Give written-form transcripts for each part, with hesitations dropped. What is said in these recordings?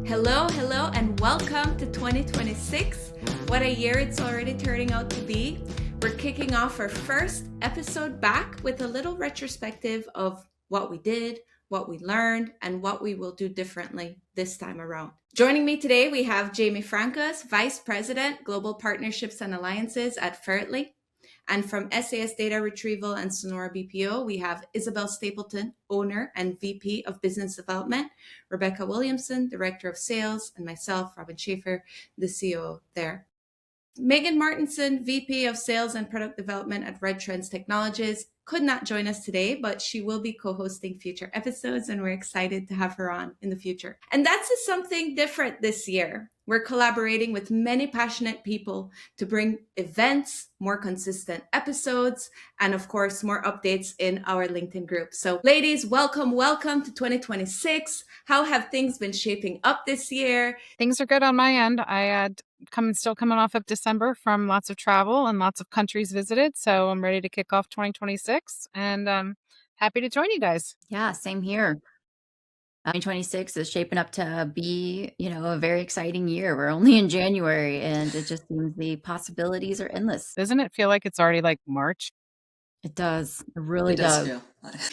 Hello, hello, and welcome to 2026. What a year it's already turning out to be. We're kicking off our first episode back with a little retrospective of what we did, what we learned, and what we will do differently this time around. Joining me today, we have Jaime Francas, Vice President, Global Partnerships and Alliances at Ferretly. And from SAS Data Retrieval and Sonora BPO, we have Isabel Stapleton, owner and VP of Business Development, Rebecca Williamson, Director of Sales, and myself, Robin Schaefer, the CEO there. Megan Martinson, VP of Sales and Product Development at Red Trends Technologies, could not join us today, but she will be co-hosting future episodes, and we're excited to have her on in the future. And that's something different this year. We're collaborating with many passionate people to bring events, more consistent episodes, and of course, more updates in our LinkedIn group. So ladies, welcome to 2026. How have things been shaping up this year? Things are good on my end. I had still coming off of December from lots of travel and lots of countries visited. So I'm ready to kick off 2026 and happy to join you guys. Yeah, same here. 2026 is shaping up to be, a very exciting year. We're only in January and it just seems the possibilities are endless. Doesn't it feel like it's already like March? It does. It really It does feel.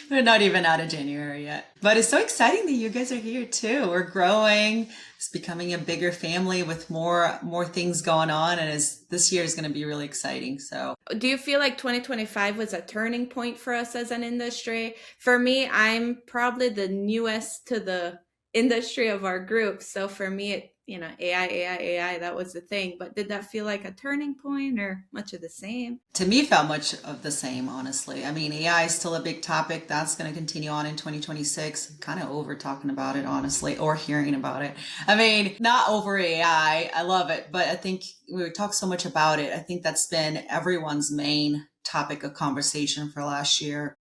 We're not even out of January yet. But it's so exciting that you guys are here too. We're growing. It's becoming a bigger family with more things going on. And this year is going to be really exciting. So do you feel like 2025 was a turning point for us as an industry? For me, I'm probably the newest to the industry of our group. So for me, AI, that was the thing. But did that feel like a turning point or much of the same? To me, it felt much of the same, honestly. I mean, AI is still a big topic. That's going to continue on in 2026. I'm kind of over talking about it, honestly, or hearing about it. I mean, not over AI. I love it. But I think we talk so much about it. I think that's been everyone's main topic of conversation for last year,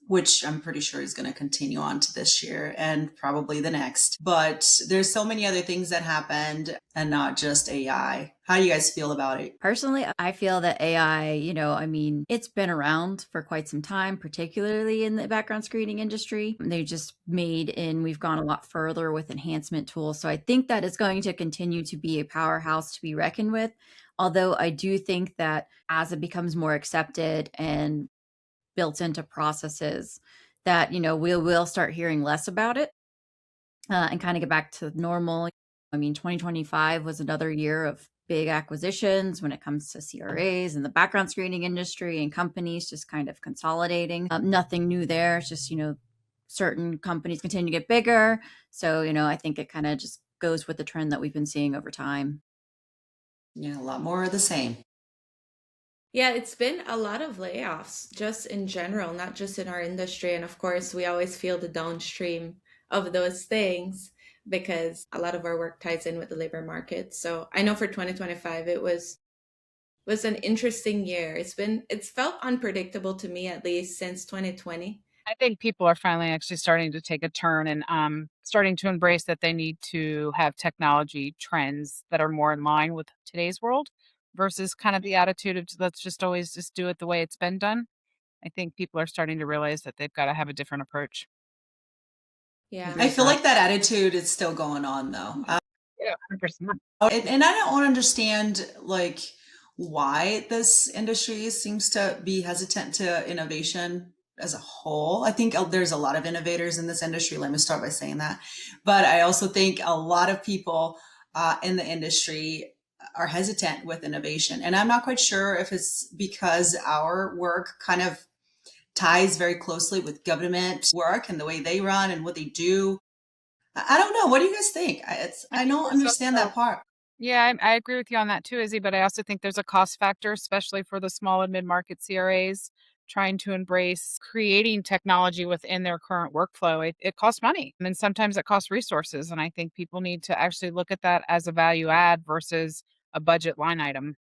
which I'm pretty sure is going to continue on to this year and probably the next. But there's so many other things that happened and not just AI. How do you guys feel about it? Personally, I feel that AI, it's been around for quite some time, particularly in the background screening industry. They just we've gone a lot further with enhancement tools. So I think that is going to continue to be a powerhouse to be reckoned with. Although I do think that as it becomes more accepted and built into processes, that we'll start hearing less about it and kind of get back to normal. I mean, 2025 was another year of big acquisitions when it comes to CRAs and the background screening industry and companies just kind of consolidating. Nothing new there. It's just certain companies continue to get bigger. So I think it kind of just goes with the trend that we've been seeing over time. Yeah, a lot more of the same. Yeah, it's been a lot of layoffs just in general, not just in our industry. And of course, we always feel the downstream of those things because a lot of our work ties in with the labor market. So I know for 2025, it was an interesting year. It's felt unpredictable to me, at least since 2020. I think people are finally actually starting to take a turn and starting to embrace that they need to have technology trends that are more in line with today's world versus kind of the attitude of let's just always just do it the way it's been done. I think people are starting to realize that they've got to have a different approach. Yeah. I feel like that attitude is still going on though. Yeah, 100%. And I don't understand like why this industry seems to be hesitant to innovation as a whole. I think there's a lot of innovators in this industry. Let me start by saying that. But I also think a lot of people in the industry are hesitant with innovation. And I'm not quite sure if it's because our work kind of ties very closely with government work and the way they run and what they do. I don't know. What do you guys think? I don't understand that part. Yeah, I agree with you on that too, Izzy, but I also think there's a cost factor, especially for the small and mid-market CRAs trying to embrace creating technology within their current workflow. It costs money and sometimes it costs resources. And I think people need to actually look at that as a value add versus a budget line item.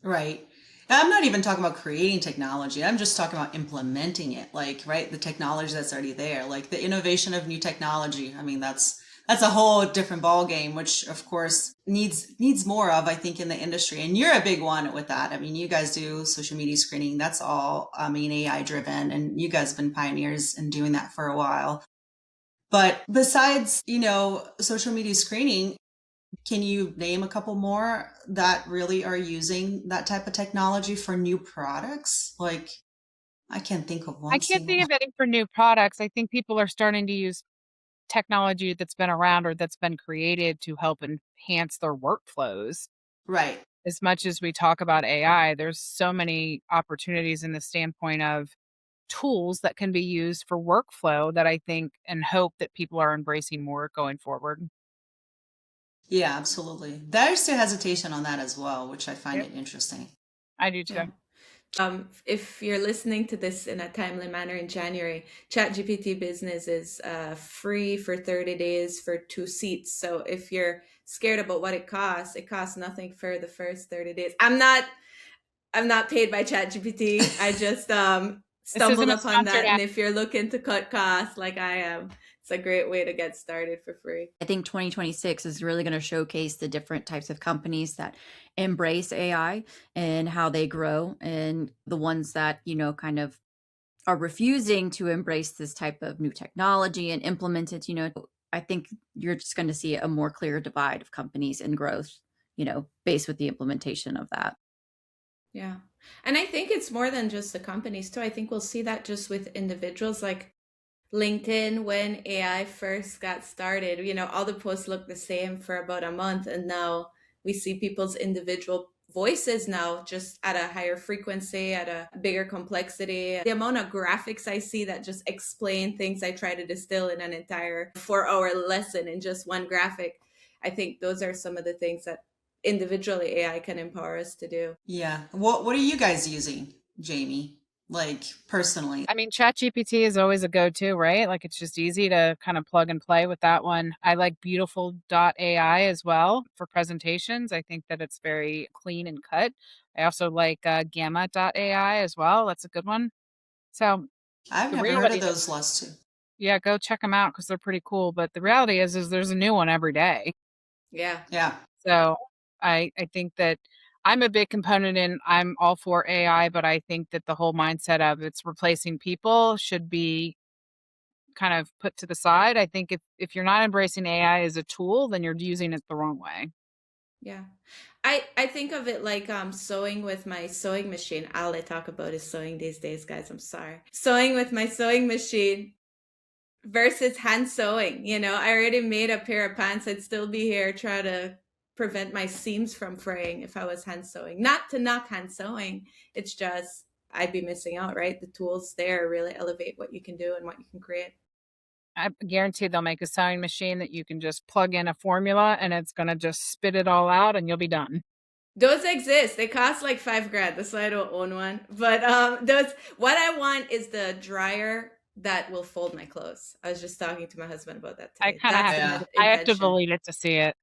Right. I'm not even talking about creating technology. I'm just talking about implementing it, like, right, the technology that's already there, like the innovation of new technology. I mean, that's a whole different ball game, which of course needs more of, I think, in the industry. And you're a big one with that. I mean, you guys do social media screening. That's all, AI driven, and you guys have been pioneers in doing that for a while. But besides, social media screening, can you name a couple more that really are using that type of technology for new products? Like, I can't think of I one can't single think one. of any for new products. I think people are starting to use technology that's been around or that's been created to help enhance their workflows. Right. As much as we talk about AI, there's so many opportunities in the standpoint of tools that can be used for workflow that I think and hope that people are embracing more going forward. Yeah, absolutely. There's still hesitation on that as well, which I find Yep. it interesting. I do too. Yeah. If you're listening to this in a timely manner in January, ChatGPT Business is free for 30 days for 2 seats. So if you're scared about what it costs nothing for the first 30 days. I'm not paid by ChatGPT. I just This isn't stumbled a upon sponsored that. ad. And if you're looking to cut costs like I am, it's a great way to get started for free. I think 2026 is really going to showcase the different types of companies that embrace AI and how they grow, and the ones that, kind of are refusing to embrace this type of new technology and implement it. I think you're just going to see a more clear divide of companies and growth, based with the implementation of that. Yeah. And I think it's more than just the companies too. I think we'll see that just with individuals like LinkedIn when AI first got started. All the posts looked the same for about a month, and now we see people's individual voices now just at a higher frequency, at a bigger complexity. The amount of graphics I see that just explain things I try to distill in an entire 4-hour lesson in just one graphic. I think those are some of the things that individually AI can empower us to do. Yeah. What are you guys using, Jamie? Like personally? I mean, ChatGPT is always a go-to, right? Like it's just easy to kind of plug and play with that one. I like beautiful.ai as well for presentations. I think that it's very clean and cut. I also like gamma.ai as well. That's a good one. So I've the never heard reality of is, those last two. yeah, go check them out because they're pretty cool. But the reality is there's a new one every day. Yeah. Yeah. So I think that I'm a big component in I'm all for AI, but I think that the whole mindset of it's replacing people should be kind of put to the side. I think if you're not embracing AI as a tool, then you're using it the wrong way. Yeah. I think of it like sewing with my sewing machine. All I talk about is sewing these days, guys. I'm sorry. Sewing with my sewing machine versus hand sewing. I already made a pair of pants. I'd still be here trying to prevent my seams from fraying if I was hand sewing. Not to knock hand sewing. It's just I'd be missing out, right? The tools there really elevate what you can do and what you can create. I guarantee they'll make a sewing machine that you can just plug in a formula and it's going to just spit it all out and you'll be done. Those exist. They cost like $5,000. That's why I don't own one. But those. What I want is the dryer that will fold my clothes. I was just talking to my husband about that I today. kind of That's have the to, Yeah. I have to invention. believe it to see it.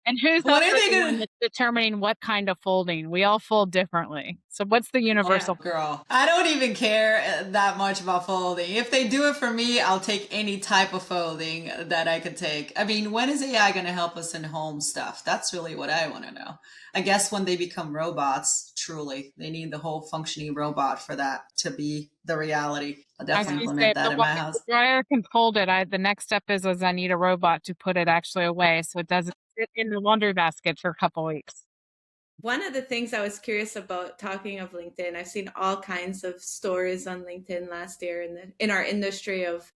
And who's When are also they the one gonna? that's determining what kind of folding? We all fold differently. So what's the Yeah. universal? Girl, I don't even care that much about folding. If they do it for me, I'll take any type of folding that I could take. I mean, when is AI going to help us in home stuff? That's really what I want to know. I guess when they become robots, truly, they need the whole functioning robot for that to be the reality. I'll I was definitely going to say, implement if that in my the house. dryer can fold it, the next step is I need a robot to put it actually away so it doesn't sit in the laundry basket for a couple weeks. One of the things I was curious about talking of LinkedIn, I've seen all kinds of stories on LinkedIn last year in our industry of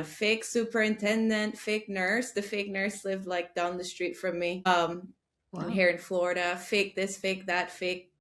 fake superintendent, fake nurse. The fake nurse lived like down the street from me. I'm Wow. here in Florida. Fake this, fake that, fake.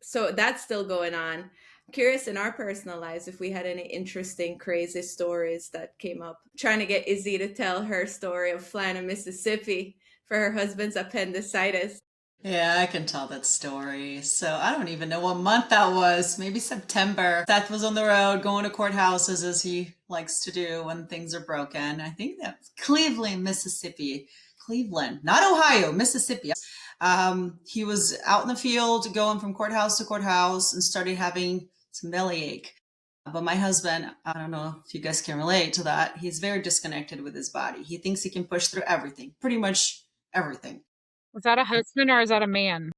So that's still going on. I'm curious in our personal lives if we had any interesting, crazy stories that came up. Trying to get Izzy to tell her story of flying to Mississippi for her husband's appendicitis. Yeah, I can tell that story. So I don't even know what month that was. Maybe September. Seth was on the road going to courthouses as he likes to do when things are broken. I think that's Cleveland, Mississippi. Cleveland, not Ohio, Mississippi. He was out in the field going from courthouse to courthouse and started having some bellyache. But my husband, I don't know if you guys can relate to that. He's very disconnected with his body. He thinks he can push through everything, pretty much everything. Is that a husband or is that a man?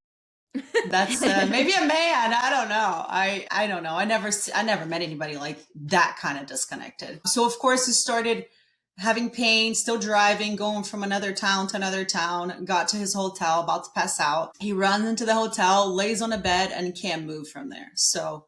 That's maybe a man. I don't know. I don't know. I never met anybody like that kind of disconnected. So of course he started having pain, still driving, going from another town to another town, got to his hotel, about to pass out. He runs into the hotel, lays on a bed, and can't move from there. So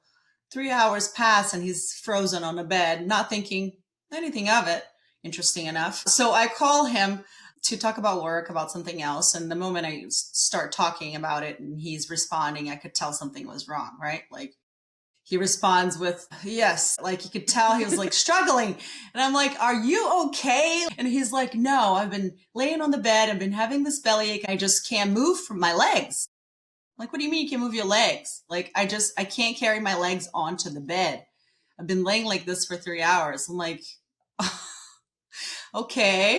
3 hours pass and he's frozen on the bed, not thinking anything of it, interesting enough. So I call him to talk about work, about something else. And the moment I start talking about it and he's responding, I could tell something was wrong, right? Like he responds with, yes, like you could tell he was like struggling. And I'm like, are you okay? And he's like, no, I've been laying on the bed. I've been having this bellyache. I just can't move from my legs. I'm like, what do you mean you can't move your legs? Like, I can't carry my legs onto the bed. I've been laying like this for 3 hours. I'm like, okay.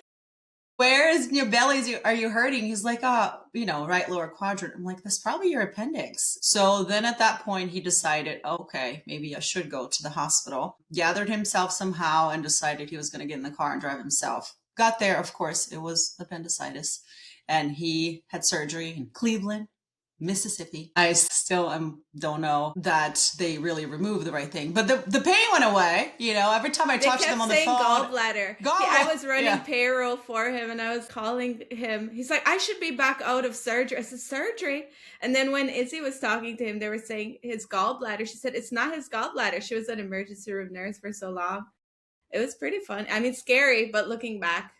Where is in your belly? Are you hurting? He's like, right lower quadrant. I'm like, that's probably your appendix. So then at that point, he decided, okay, maybe I should go to the hospital. Gathered himself somehow and decided he was going to get in the car and drive himself. Got there, of course, it was appendicitis. And he had surgery in Cleveland, Mississippi. I still don't know that they really removed the right thing, but the pain went away. Every time I talked to them on the phone, gallbladder. I was running payroll for him, and I was calling him. He's like, I should be back out of surgery. I said, surgery? And then when Izzy was talking to him, they were saying his gallbladder. She said, it's not his gallbladder. She was an emergency room nurse for so long. It was pretty fun. I mean, scary, but looking back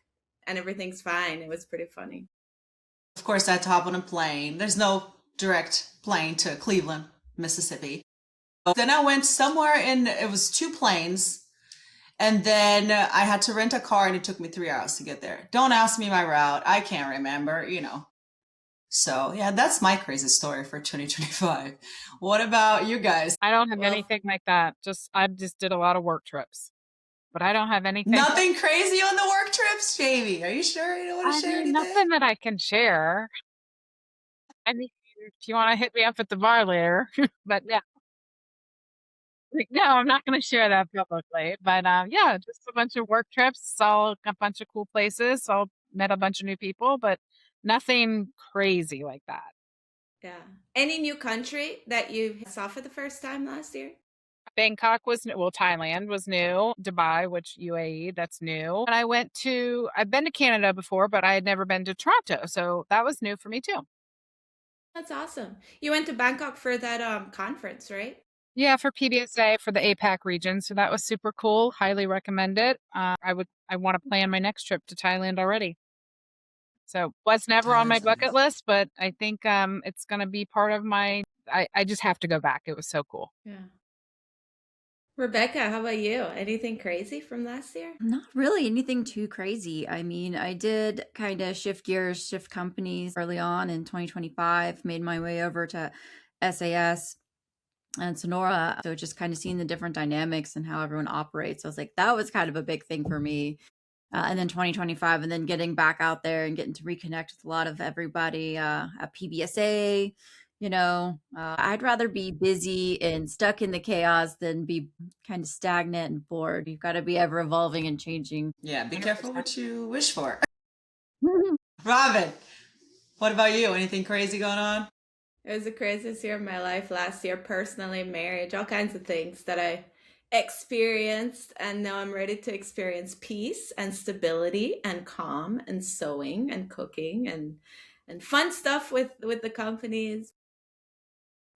and everything's fine, it was pretty funny. Of course, I had to hop on a plane. There's no direct plane to Cleveland, Mississippi. But then I went somewhere it was 2 planes. And then I had to rent a car and it took me 3 hours to get there. Don't ask me my route. I can't remember, So yeah, that's my crazy story for 2025. What about you guys? I don't have anything like that. I just did a lot of work trips, but I don't have anything. Nothing crazy on the work trips, Jamie. Are you sure you don't want to share anything? Nothing that I can share. I mean, if you want to hit me up at the bar later, but yeah. No, I'm not going to share that publicly. But yeah, just a bunch of work trips, saw a bunch of cool places, met a bunch of new people, but nothing crazy like that. Yeah. Any new country that you saw for the first time last year? Bangkok was new. Well, Thailand was new. Dubai, which UAE, that's new. And I've been to Canada before, but I had never been to Toronto. So that was new for me too. That's awesome. You went to Bangkok for that conference, right? Yeah, for PBSA for the APAC region. So that was super cool. Highly recommend it. I want to plan my next trip to Thailand already. So was never on my bucket list, but I think it's going to be part of I just have to go back. It was so cool. Yeah. Rebecca, how about you? Anything crazy from last year? Not really anything too crazy. I mean, I did kind of shift gears, shift companies early on in 2025, made my way over to SAS and Sonora. So just kind of seeing the different dynamics and how everyone operates. I was like, that was kind of a big thing for me. And then 2025, and then getting back out there and getting to reconnect with a lot of everybody at PBSA. I'd rather be busy and stuck in the chaos than be kind of stagnant and bored. You've got to be ever evolving and changing. Yeah, be careful what you wish for. Robin, what about you? Anything crazy going on? It was the craziest year of my life last year, personally, marriage, all kinds of things that I experienced, and now I'm ready to experience peace and stability and calm and sewing and cooking and fun stuff with the companies.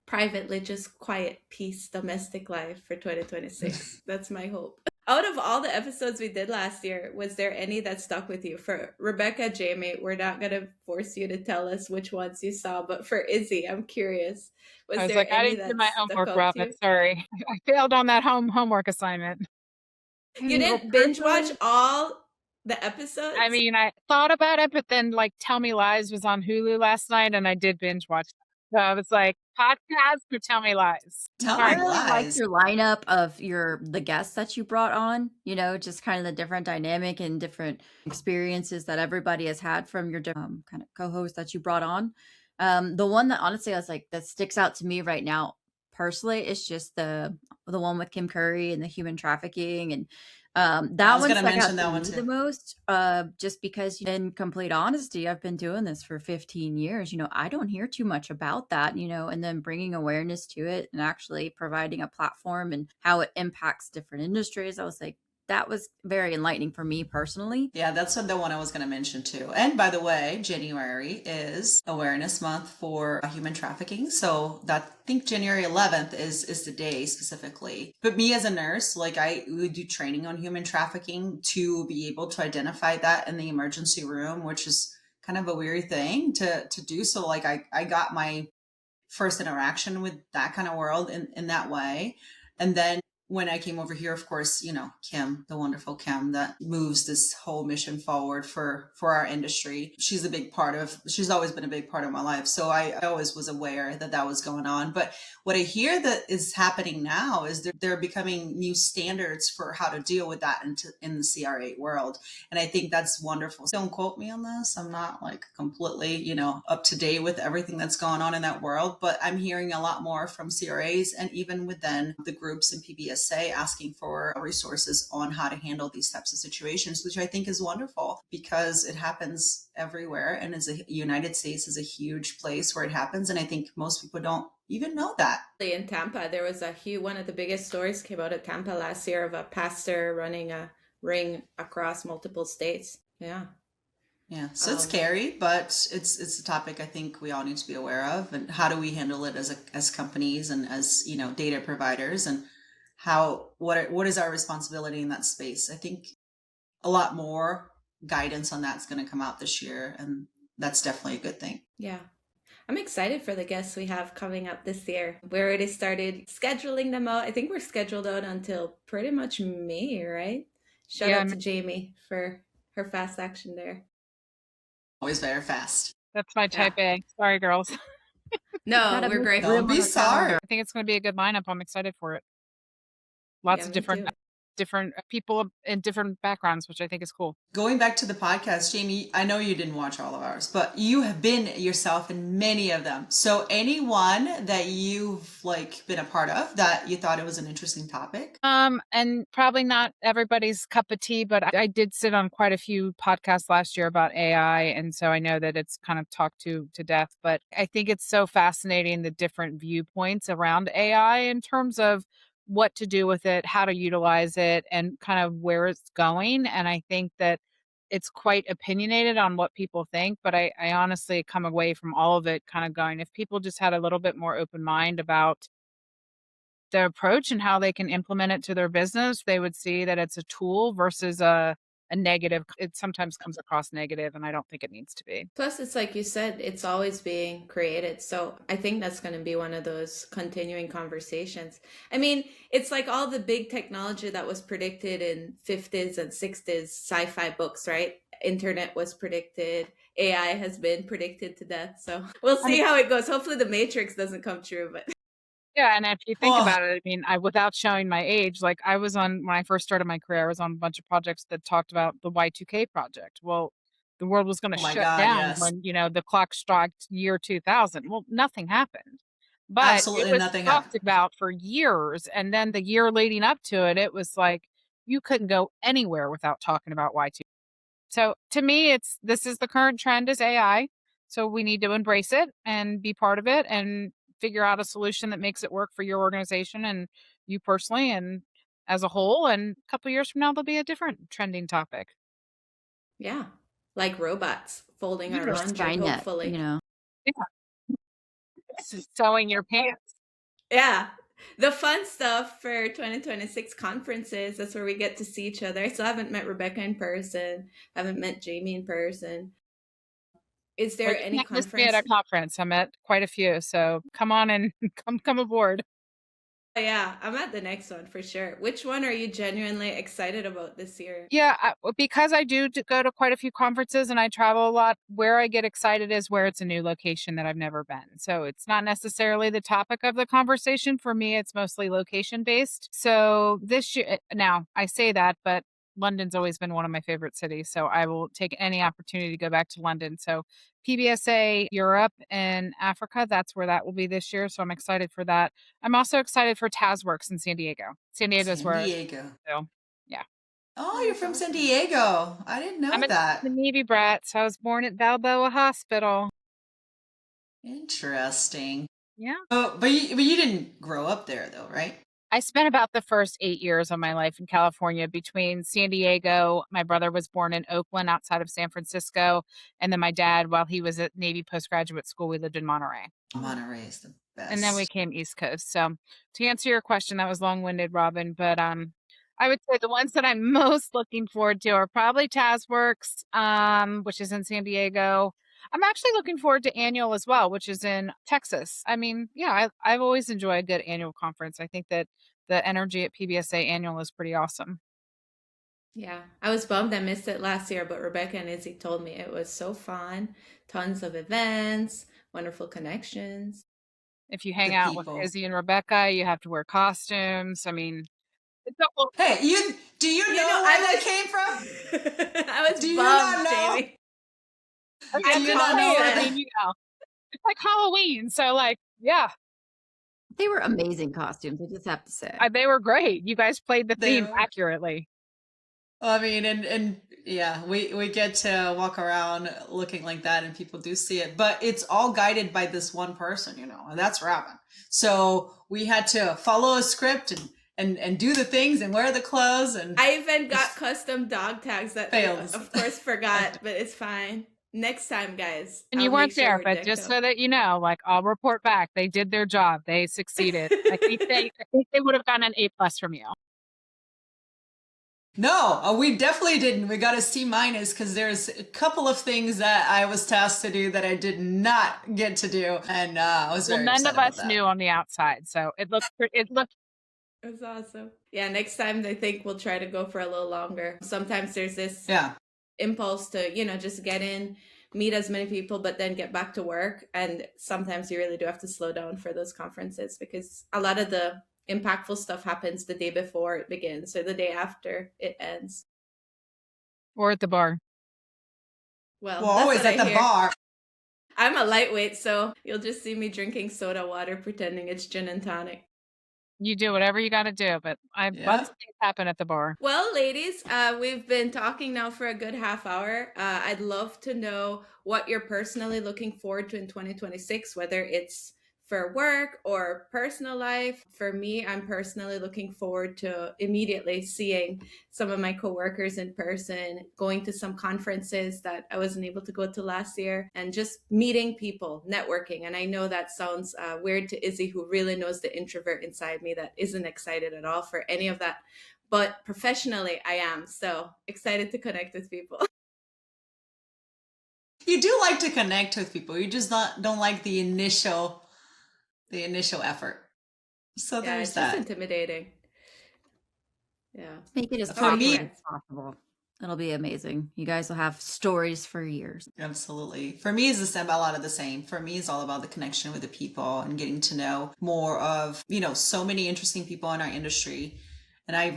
Privately, just quiet peace, domestic life for 2026. That's my hope. Out of all the episodes we did last year, was there any that stuck with you? For Rebecca, Jaime, we're not going to force you to tell us which ones you saw, but for Izzy, I'm curious. I didn't do my homework, Robin. Sorry. I failed on that homework assignment. You didn't binge watch all the episodes? I mean, I thought about it, but then Tell Me Lies was on Hulu last night and I did binge watch that. So I was like, podcast or Tell Me Lies? I really like your lineup of the guests that you brought on, just kind of the different dynamic and different experiences that everybody has had from your different kind of co-hosts that you brought on. The one that honestly I was like, that sticks out to me right now personally, it's just the one with Kim Curry and the human trafficking, and I that was one going to stuck out mention to that one me the too. most. Just because, in complete honesty, I've been doing this for 15 years. I don't hear too much about that. And then bringing awareness to it and actually providing a platform and how it impacts different industries. I was like, that was very enlightening for me personally. Yeah, that's the one I was going to mention too. And by the way, January is Awareness Month for human trafficking. So that I think January 11th is the day specifically. But me as a nurse, like I would do training on human trafficking to be able to identify that in the emergency room, which is kind of a weird thing to do. So like I got my first interaction with that kind of world in that way. And then when I came over here, of course, Kim, the wonderful Kim that moves this whole mission forward for our industry. She's always been a big part of my life. So I always was aware that that was going on. But what I hear that is happening now is they're becoming new standards for how to deal with that in the CR8 world. And I think that's wonderful. Don't quote me on this. I'm not like completely, up to date with everything that's going on in that world, but I'm hearing a lot more from CRAs and even within the groups in PBSA asking for resources on how to handle these types of situations, which I think is wonderful because it happens everywhere. And as a United States is a huge place where it happens. And I think most people don't even know that. In Tampa, there was one of the biggest stories came out of Tampa last year of a pastor running a ring across multiple states. Yeah. Yeah, so it's scary, but it's a topic I think we all need to be aware of, and how do we handle it as companies and as data providers, and what is our responsibility in that space? I think a lot more guidance on that's going to come out this year, and that's definitely a good thing. Yeah. I'm excited for the guests we have coming up this year. We already started scheduling them out. I think we're scheduled out until pretty much May, right? Shout out to Jaime for her fast action there. Always very fast. That's my type A. Sorry, girls. No, we're grateful. Don't be sorry. I think it's going to be a good lineup. I'm excited for it. Lots of different people in different backgrounds, which I think is cool. Going back to the podcast, Jaime, I know you didn't watch all of ours, but you have been yourself in many of them. So anyone that you've been a part of that you thought it was an interesting topic? And probably not everybody's cup of tea, but I did sit on quite a few podcasts last year about AI. And so I know that it's kind of talked to death, but I think it's so fascinating, the different viewpoints around AI in terms of what to do with it, how to utilize it, and kind of where it's going. And I think that it's quite opinionated on what people think, but I honestly come away from all of it kind of going, if people just had a little bit more open mind about the approach and how they can implement it to their business, they would see that it's a tool versus a negative. It sometimes comes across negative, and I don't think it needs to be. Plus, it's like you said, it's always being created. So I think that's going to be one of those continuing conversations. I mean, it's like all the big technology that was predicted in 50s and 60s sci-fi books, right? Internet was predicted. AI has been predicted to death. So we'll see how it goes. Hopefully the Matrix doesn't come true, but yeah, and if you think about it, I mean, without showing my age, like I was on, when I first started my career, I was on a bunch of projects that talked about the Y2K project. Well, the world was going to shut down when, the clock struck year 2000. Well, nothing happened. But Absolutely it was nothing talked happened. about for years. And then the year leading up to it, it was like you couldn't go anywhere without talking about Y2K. So to me, this is the current trend is AI. So we need to embrace it and be part of it and figure out a solution that makes it work for your organization and you personally and as a whole. And a couple of years from now, there'll be a different trending topic. Yeah, like robots folding our Or laundry, Skynet, hopefully. Yeah. Sewing your pants. Yeah. The fun stuff for 2026 conferences, that's where we get to see each other. I still haven't met Rebecca in person, haven't met Jaime in person. Is there any conference? Me at a conference. I'm at quite a few, so come on and come aboard. Oh, yeah, I'm at the next one for sure. Which one are you genuinely excited about this year? Yeah, because I do go to quite a few conferences and I travel a lot, where I get excited is where it's a new location that I've never been. So it's not necessarily the topic of the conversation. For me, it's mostly location based. So this year, now I say that, but London's always been one of my favorite cities, so I will take any opportunity to go back to London. So PBSA Europe and Africa, that's where that will be this year. So I'm excited for that. I'm also excited for TazWorks in San Diego. San Diego's San where, Diego. so yeah. Oh, Oh, you're that's from San awesome. Diego. I didn't I'm know a that. Navy brat, so I was born at Balboa Hospital. Interesting. Yeah. Oh, but you didn't grow up there though, right? I spent about the first 8 years of my life in California between San Diego. My brother was born in Oakland outside of San Francisco. And then my dad, while he was at Navy postgraduate school, we lived in Monterey. Oh, Monterey is the And then we best. came East Coast. So to answer your question, that was long-winded, Robin, but I would say the ones that I'm most looking forward to are probably TazWorks, which is in San Diego. I'm actually looking forward to Annual as well, which is in Texas. I mean, yeah, I've always enjoyed a good annual conference. I think that the energy at PBSA Annual is pretty awesome. yeah. I was bummed I missed it last year, but Rebecca and Izzy told me it was so fun. Tons of events, wonderful connections. If you The hang out with people. Izzy and Rebecca, you have to wear costumes. I mean, it's a whole Hey, do you You know know, where that came from? I was Do you not bummed, know? Jamie. Do I I'm you just not know promised saying, where I them. mean, that it's like Halloween. So like, yeah, They were amazing costumes, I just have to say. they were great. You guys played the they theme were? accurately. I mean, and yeah, we get to walk around looking like that, and people do see it, but it's all guided by this one person, and that's Robin. So we had to follow a script and do the things and wear the clothes and I even got just custom dog tags that I, fails. of course, forgot, but it's fine. Next time, guys, And I'll you make weren't sure there, we're but decked just up. so that you know, like I'll report back. They did their job. They succeeded. I think they would have gotten an A+ from you. No, we definitely didn't. We got a C- because there's a couple of things that I was tasked to do that I did not get to do, and I was Well, very none upset of about us that. knew on the outside, so it looked. That's awesome. Yeah, next time I think we'll try to go for a little longer. Sometimes there's this Yeah. impulse to, just get in, meet as many people, but then get back to work. And sometimes you really do have to slow down for those conferences because a lot of the impactful stuff happens the day before it begins or the day after it ends. Or at the bar. Well, Well, that's always what I at the hear. bar. I'm a lightweight, so you'll just see me drinking soda water pretending it's gin and tonic. You do whatever you got to do, but lots Yeah. of things happen at the bar. Well, ladies, we've been talking now for a good half hour. I'd love to know what you're personally looking forward to in 2026, whether it's for work or personal life. For me, I'm personally looking forward to immediately seeing some of my coworkers in person, going to some conferences that I wasn't able to go to last year, and just meeting people, networking. And I know that sounds weird to Izzy, who really knows the introvert inside me that isn't excited at all for any of that, but professionally I am. So excited to connect with people. You do like to connect with people. You just not don't like the initial effort. So Yeah, there's it's just that. intimidating. Yeah. Make it as How about For you awkward me, as guys? possible. It'll be amazing. You guys will have stories for years. absolutely. For me, it's a lot of the same. For me, it's all about the connection with the people and getting to know more of, so many interesting people in our industry. And I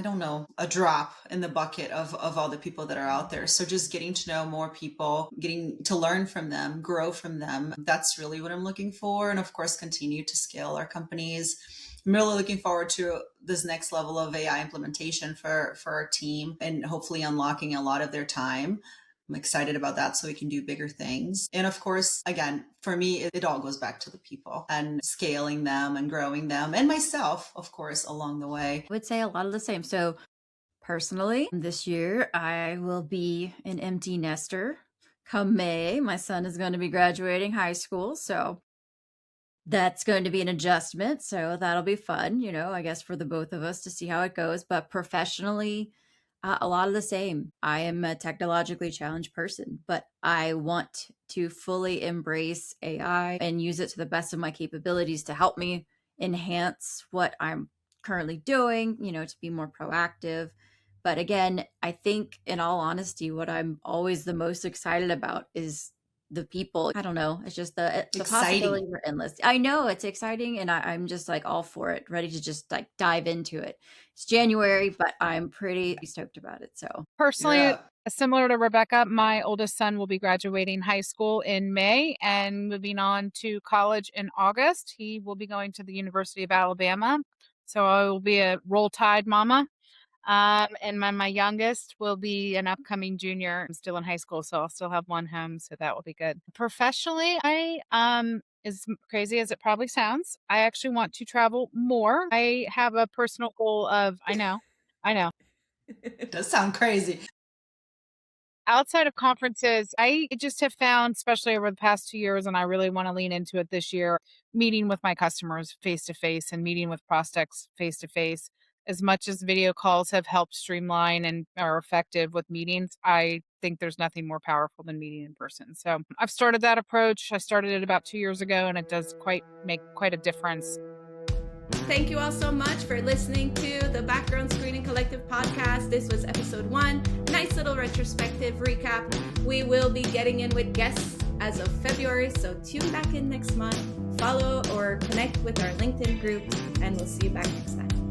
don't know, a drop in the bucket of all the people that are out there. So just getting to know more people, getting to learn from them, grow from them. That's really what I'm looking for. And of course, continue to scale our companies. I'm really looking forward to this next level of AI implementation for our team and hopefully unlocking a lot of their time. I'm excited about that so we can do bigger things. And of course, again, for me, it all goes back to the people and scaling them and growing them and myself, of course, along the way. I would say a lot of the same. So, personally, this year I will be an empty nester. Come May, my son is going to be graduating high school. So, that's going to be an adjustment. So, that'll be fun, I guess for the both of us to see how it goes. But professionally, a lot of the same. I am a technologically challenged person, but I want to fully embrace AI and use it to the best of my capabilities to help me enhance what I'm currently doing, to be more proactive. But again, I think in all honesty, what I'm always the most excited about is the people. I don't know. It's just the Exciting. possibilities are endless. I know it's exciting, and I'm just like all for it, ready to just like dive into it. It's January, but I'm pretty stoked about it. So Personally, Yeah. similar to Rebecca, my oldest son will be graduating high school in May and moving on to college in August. He will be going to the University of Alabama. So I will be a Roll Tide mama. And my youngest will be an upcoming junior. I'm still in high school, so I'll still have one home, so that will be good. Professionally, I as crazy as it probably sounds, I actually want to travel more. I have a personal goal of I know. It does sound crazy. Outside of conferences, I just have found, especially over the past 2 years, and I really want to lean into it this year, meeting with my customers face to face and meeting with prospects face to face. As much as video calls have helped streamline and are effective with meetings, I think there's nothing more powerful than meeting in person. So I've started that approach. I started it about 2 years ago, and it does make quite a difference. Thank you all so much for listening to the Background Screening Collective podcast. This was episode 1. Nice little retrospective recap. We will be getting in with guests as of February, so tune back in next month. Follow or connect with our LinkedIn group, and we'll see you back next time.